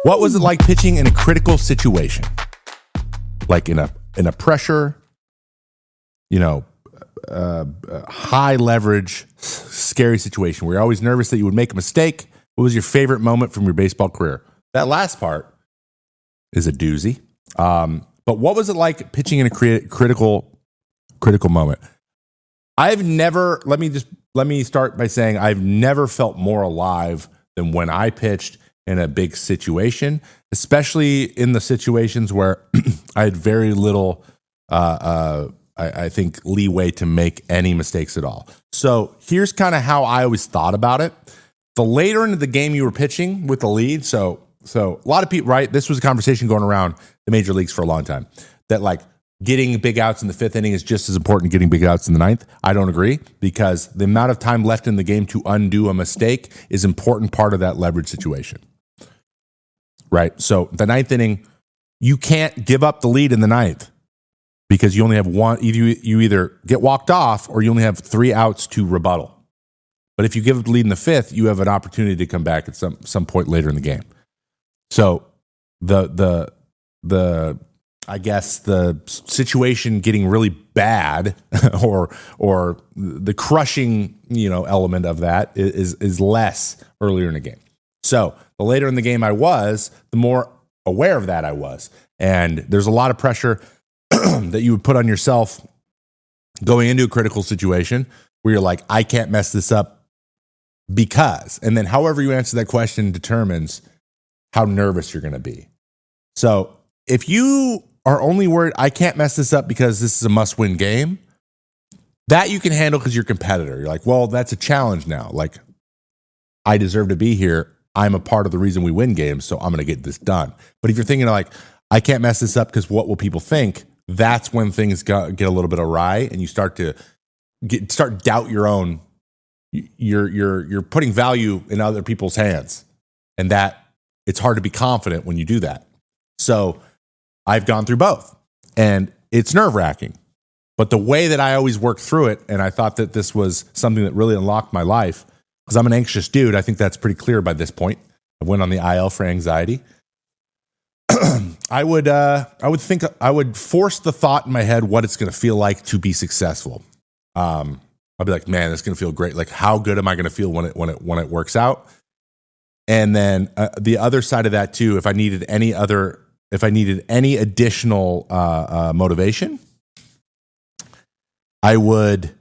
What was it like pitching in a critical situation? Like in a pressure, high leverage, scary situation where you're always nervous that you would make a mistake. What was your favorite moment from your baseball career? That last part is a doozy. But what was it like pitching in a critical moment? Let me start by saying I've never felt more alive than when I pitched in a big situation, especially in the situations where I had very little, I think, leeway to make any mistakes at all. So here's kind of how I always thought about it. The later into the game you were pitching with the lead, so a lot of people, right? This was a conversation going around the major leagues for a long time, that like getting big outs in the fifth inning is just as important as getting big outs in the ninth. I don't agree, because the amount of time left in the game to undo a mistake is an important part of that leverage situation. Right? So the ninth inning, you can't give up the lead in the ninth because you only have one. You either get walked off or you only have 3 outs to rebuttal. But if you give up the lead in the fifth, you have an opportunity to come back at some point later in the game. So the I guess the situation getting really bad or the crushing, element of that is less earlier in the game. So the later in the game I was, the more aware of that I was. And there's a lot of pressure that you would put on yourself going into a critical situation where you're like, I can't mess this up because. And then however you answer that question determines how nervous you're going to be. So if you are only worried, I can't mess this up because this is a must-win game, that you can handle because you're a competitor. You're like, well, that's a challenge now. Like, I deserve to be here. I'm a part of the reason we win games, so I'm going to get this done. But if you're thinking like, I can't mess this up because what will people think? That's when things get a little bit awry, and you start to doubt your own. You're putting value in other people's hands, and that it's hard to be confident when you do that. So I've gone through both, and it's nerve-wracking. But the way that I always worked through it, and I thought that this was something that really unlocked my life, because I'm an anxious dude. I think that's pretty clear by this point. I went on the IL for anxiety. I would force the thought in my head what it's going to feel like to be successful. I'll be like, man, it's going to feel great. Like, how good am I going to feel when it works out? And then the other side of that too, if I needed any additional motivation, I would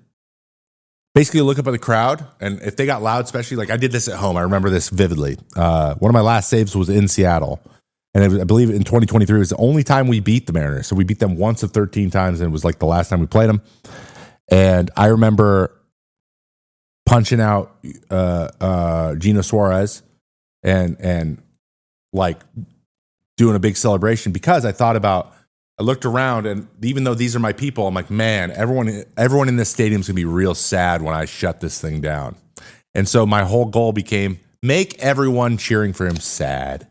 basically look up at the crowd, and if they got loud, especially like I did this at home, I remember this vividly. One of my last saves was in Seattle, and I believe in 2023 it was the only time we beat the Mariners. So we beat them once of 13 times, and it was like the last time we played them. And I remember punching out Gino Suarez and like doing a big celebration because I looked around, and even though these are my people, I'm like, man, everyone in this stadium is going to be real sad when I shut this thing down. And so my whole goal became make everyone cheering for him sad.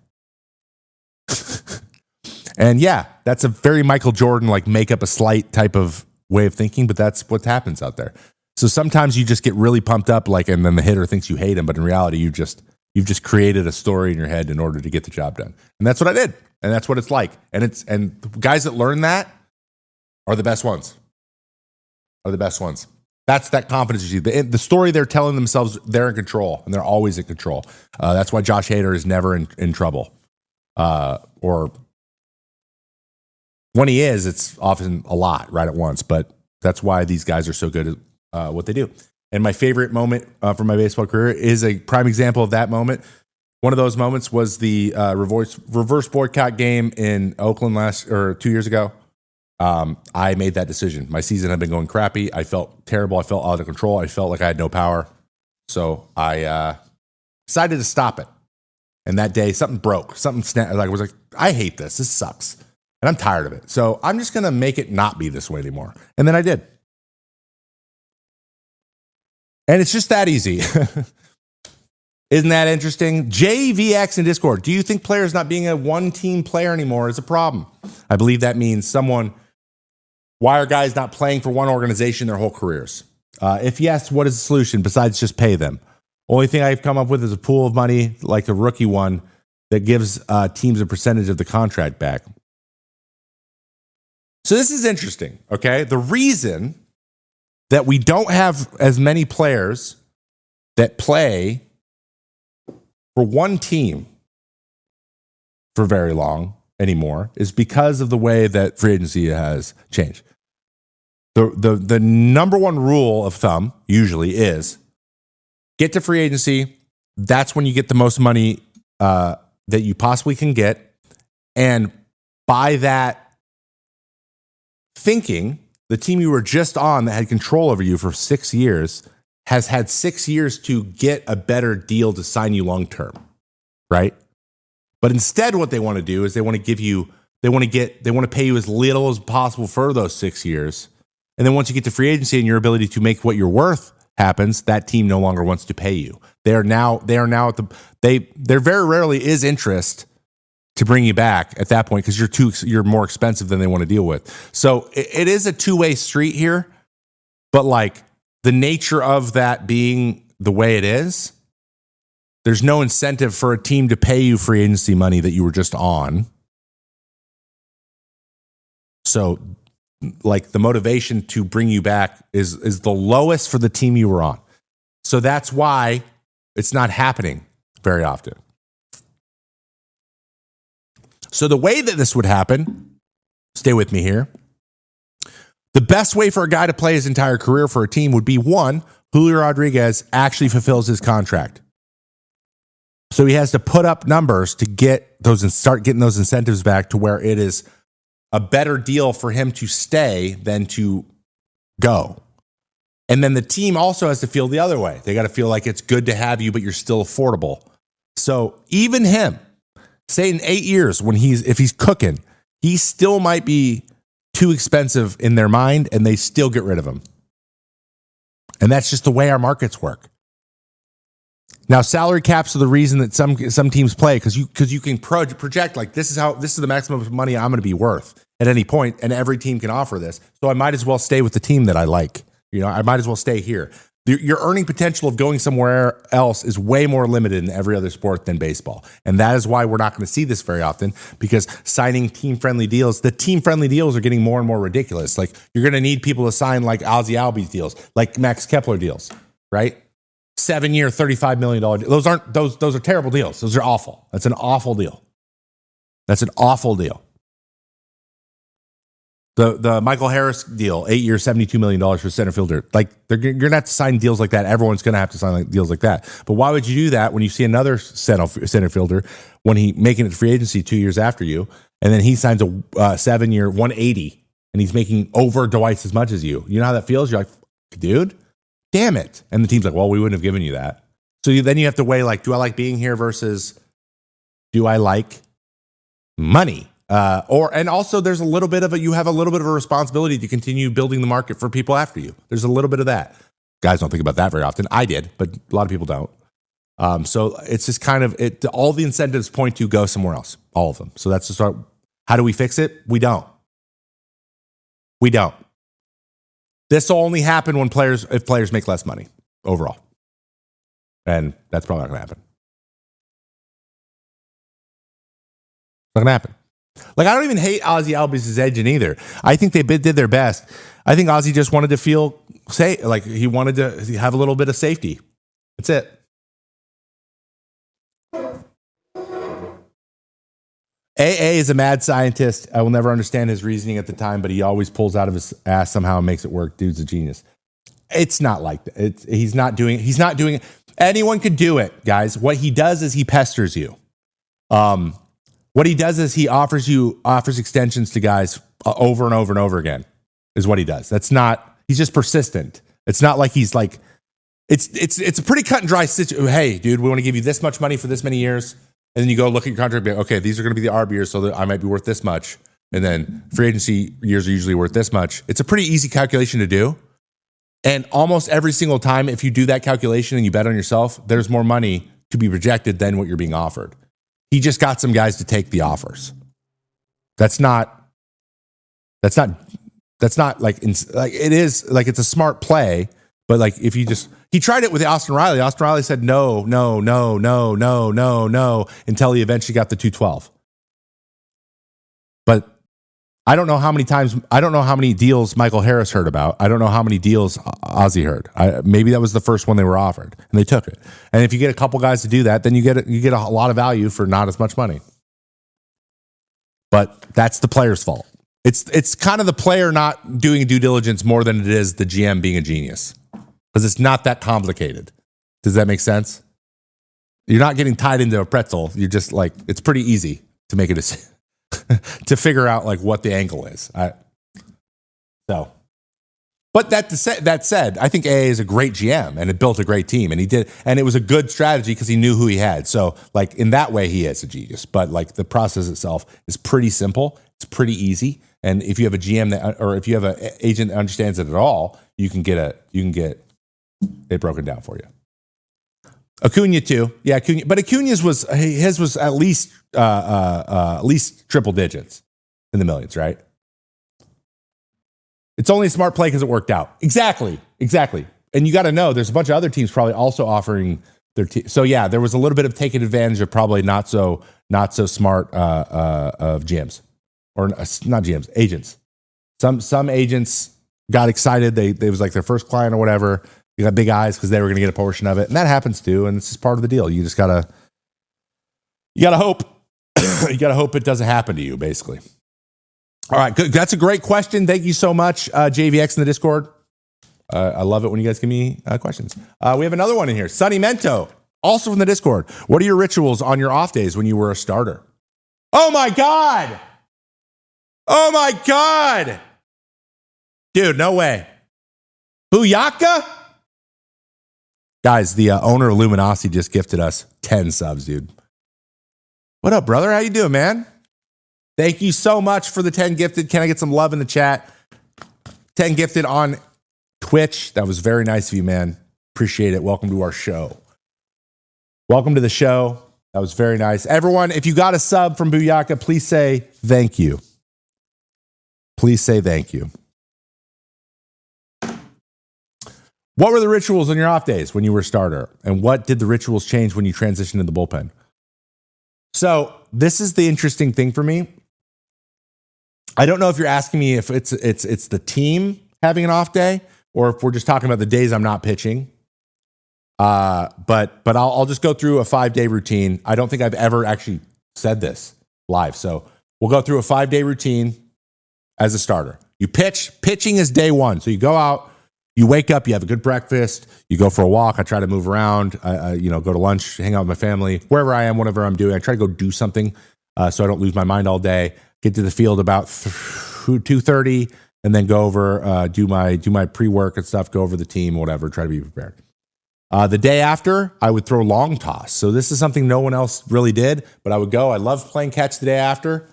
And yeah, that's a very Michael Jordan, like make up a slight type of way of thinking, but that's what happens out there. So sometimes you just get really pumped up, like, and then the hitter thinks you hate him, but in reality, you've just created a story in your head in order to get the job done. And that's what I did. And that's what it's like. And guys that learn that are the best ones. That's that confidence you see. The story they're telling themselves, they're in control, and they're always in control. That's why Josh Hader is never in trouble. Or when he is, it's often a lot right at once. But that's why these guys are so good at what they do. And my favorite moment from my baseball career is a prime example of that moment. One of those moments was the reverse boycott game in Oakland 2 years ago. I made that decision. My season had been going crappy. I felt terrible. I felt out of control. I felt like I had no power. So I decided to stop it. And that day, something broke. Something snapped. I was like, I hate this. This sucks. And I'm tired of it. So I'm just going to make it not be this way anymore. And then I did. And it's just that easy. Isn't that interesting? JVX in Discord. Do you think players not being a one-team player anymore is a problem? I believe that means why are guys not playing for one organization their whole careers? If yes, what is the solution besides just pay them? Only thing I've come up with is a pool of money like a rookie one that gives teams a percentage of the contract back. So this is interesting, okay? The reason that we don't have as many players that play for one team for very long anymore is because of the way that free agency has changed. The number one rule of thumb usually is get to free agency. That's when you get the most money that you possibly can get. And by that thinking, the team you were just on that had control over you for 6 years has had 6 years to get a better deal to sign you long term, right? But instead, what they want to do is they want to pay you as little as possible for those 6 years. And then once you get to free agency and your ability to make what you're worth happens, that team no longer wants to pay you. They are now at there very rarely is interest to bring you back at that point because you're more expensive than they want to deal with. So it is a two-way street here, but like the nature of that being the way it is, there's no incentive for a team to pay you free agency money that you were just on. So like the motivation to bring you back is the lowest for the team you were on. So that's why it's not happening very often. So the way that this would happen, stay with me here. The best way for a guy to play his entire career for a team would be one, Julio Rodriguez actually fulfills his contract. So he has to put up numbers to get those and start getting those incentives back to where it is a better deal for him to stay than to go. And then the team also has to feel the other way. They got to feel like it's good to have you, but you're still affordable. So even him, say in 8 years, if he's cooking, he still might be too expensive in their mind and they still get rid of him. And that's just the way our markets work. Now, salary caps are the reason that some teams play because you can project like this is the maximum money I'm going to be worth at any point, and every team can offer this. So I might as well stay with the team that I like. I might as well stay here. Your earning potential of going somewhere else is way more limited in every other sport than baseball, and that is why we're not going to see this very often because signing team-friendly deals, the team-friendly deals are getting more and more ridiculous. Like you're going to need people to sign like Ozzie Albies deals, like Max Kepler deals, right? 7-year, $35 million. Those are terrible deals. Those are awful. That's an awful deal. That's an awful deal. The Michael Harris deal, 8 years, $72 million for center fielder. Like you're going to have to sign deals like that. Everyone's going to have to sign deals like that. But why would you do that when you see another center fielder when he making it to free agency 2 years after you, and then he signs a 7-year, 180, and he's making over twice as much as you? You know how that feels? You're like, dude, damn it. And the team's like, well, we wouldn't have given you that. So then you have to weigh like, do I like being here versus do I like money? And also there's you have a little bit of a responsibility to continue building the market for people after you. There's a little bit of that. Guys don't think about that very often. I did, but a lot of people don't. So it's just kind of all the incentives point to go somewhere else, all of them. So that's the start. How do we fix it? We don't. This will only happen if players make less money overall. And that's probably not going to happen. Not going to happen. Like, I don't even hate Ozzie Albies' agent either. I think they did their best. I think Ozzie just wanted to feel safe. Like, he wanted to have a little bit of safety. That's it. AA is a mad scientist. I will never understand his reasoning at the time, but he always pulls out of his ass somehow and makes it work. Dude's a genius. It's not like that. He's not doing it. Anyone could do it, guys. What he does is he pesters you. What he does is he offers extensions to guys over and over and over again, is what he does. He's just persistent. It's not like he's like, it's a pretty cut and dry situation. Hey, dude, we want to give you this much money for this many years. And then you go look at your contract and be, okay, these are going to be the ARB years, so that I might be worth this much. And then free agency years are usually worth this much. It's a pretty easy calculation to do. And almost every single time, if you do that calculation and you bet on yourself, there's more money to be projected than what you're being offered. He just got some guys to take the offers. That's not like it is like it's a smart play, But like if you just he tried it with Austin Riley. Austin Riley said no, no, no, no, no, no, no until he eventually got the 212. But I don't know how many deals Michael Harris heard about. I don't know how many deals Ozzy heard. Maybe that was the first one they were offered, and they took it. And if you get a couple guys to do that, then you get a lot of value for not as much money. But that's the player's fault. It's kind of the player not doing due diligence more than it is the GM being a genius, because it's not that complicated. Does that make sense? You're not getting tied into a pretzel. You're just like, it's pretty easy to make a decision. To figure out like what the angle is. But that said, I think AA is a great GM and it built a great team, and he did, and it was a good strategy because he knew who he had. So like in that way, he is a genius. But like the process itself is pretty simple. It's pretty easy, and if you have a GM or if you have an agent that understands it at all, you can get it broken down for you. Acuna too, yeah. But Acuna's was at least triple digits in the millions, right? It's only a smart play because it worked out. Exactly. And you got to know there's a bunch of other teams probably also offering their team. So yeah, there was a little bit of taking advantage of probably not so smart of GMs or not GMs, agents. Some agents got excited. They was like their first client or whatever. You got big eyes because they were going to get a portion of it, and that happens too. And this is part of the deal. You just gotta hope. You gotta hope it doesn't happen to you, basically. All right, good. That's a great question. Thank you so much, JVX in the Discord. I love it when you guys give me questions. We have another one in here. Sunny Mento, also from the Discord. What are your rituals on your off days when you were a starter? Oh my god, dude, no way. Booyaka. Guys, the owner of Luminosity just gifted us 10 subs, dude. What up, brother? How you doing, man? Thank you so much for the 10 gifted. Can I get some love in the chat? 10 gifted on Twitch. That was very nice of you, man. Appreciate it. Welcome to our show. Welcome to the show. That was very nice. Everyone, if you got a sub from Booyaka, please say thank you. Please say thank you. What were the rituals on your off days when you were a starter? And what did the rituals change when you transitioned to the bullpen? So this is the interesting thing for me. I don't know if you're asking me if it's the team having an off day or if we're just talking about the days I'm not pitching. But I'll just go through a 5-day routine. I don't think I've ever actually said this live. So we'll go through a 5-day routine as a starter. You pitch. Pitching is day one. So you go out. You wake up, you have a good breakfast, you go for a walk. I try to move around, go to lunch, hang out with my family, wherever I am, whatever I'm doing. I try to go do something so I don't lose my mind all day. Get to the field about 2:30 and then go over, do my pre-work and stuff, go over the team, whatever, try to be prepared. The day after, I would throw long toss. So this is something no one else really did, but I would go. I love playing catch the day after.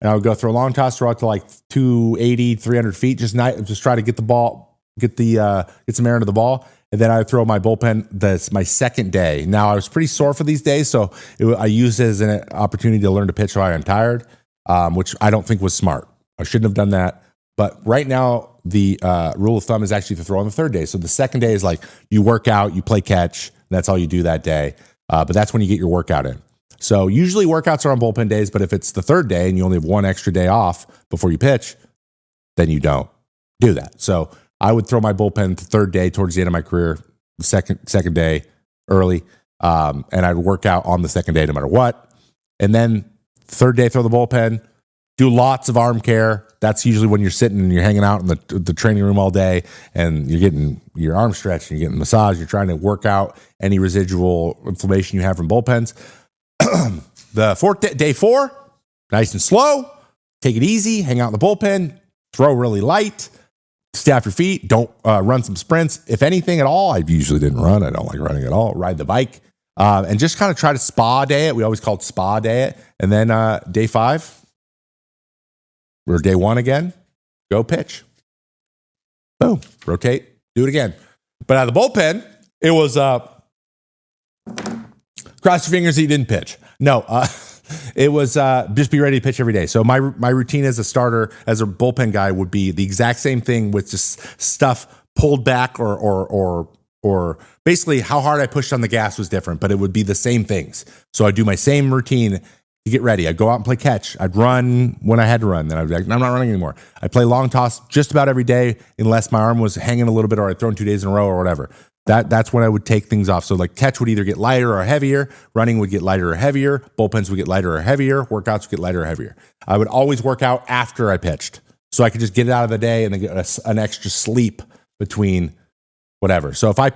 And I would go throw a long toss, throw out to like 280, 300 feet, just try to get the ball, get some air into the ball, and then I would throw my bullpen. That's my second day. Now I was pretty sore for these days, so I used it as an opportunity to learn to pitch while I'm tired, which I don't think was smart. I shouldn't have done that. But right now, the rule of thumb is actually to throw on the third day. So the second day is like you work out, you play catch, and that's all you do that day. But that's when you get your workout in. So usually workouts are on bullpen days, but if it's the third day and you only have one extra day off before you pitch, then you don't do that. So I would throw my bullpen the third day towards the end of my career, the second day early, and I'd work out on the second day no matter what. And then third day, throw the bullpen, do lots of arm care. That's usually when you're sitting and you're hanging out in the training room all day and you're getting your arm stretched and you're getting a massage. You're trying to work out any residual inflammation you have from bullpens. The day 4, nice and slow. Take it easy. Hang out in the bullpen. Throw really light. Stay off your feet. Don't run some sprints. If anything at all, I usually didn't run. I don't like running at all. Ride the bike. And just kind of try to spa day it. We always called spa day it. And then day 5 or day 1 again, go pitch. Boom. Rotate. Do it again. But out of the bullpen, it was cross your fingers that you didn't pitch. No, it was just be ready to pitch every day. So my routine as a starter, as a bullpen guy, would be the exact same thing with just stuff pulled back or basically how hard I pushed on the gas was different, but it would be the same things. So I'd do my same routine to get ready. I'd go out and play catch. I'd run when I had to run. Then I'd be like, I'm not running anymore. I'd play long toss just about every day unless my arm was hanging a little bit or I'd thrown 2 days in a row or whatever. That's when I would take things off. So like catch would either get lighter or heavier. Running would get lighter or heavier. Bullpens would get lighter or heavier. Workouts would get lighter or heavier. I would always work out after I pitched so I could just get it out of the day and then get an extra sleep between whatever. So if I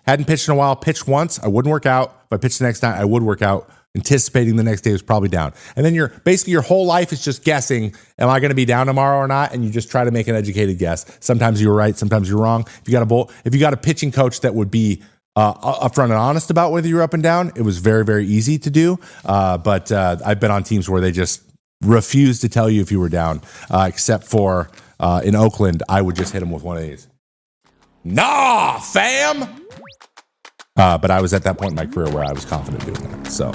hadn't pitched in a while, pitched once, I wouldn't work out. If I pitched the next time, I would work out, anticipating the next day was probably down. And then your whole life is just guessing, am I going to be down tomorrow or not? And you just try to make an educated guess. Sometimes you're right, sometimes you're wrong. If you got a pitching coach that would be upfront and honest about whether you're up and down, it was very, very easy to do. But I've been on teams where they just refuse to tell you if you were down, except for in Oakland, I would just hit them with one of these. Nah, fam. But I was at that point in my career where I was confident doing that. So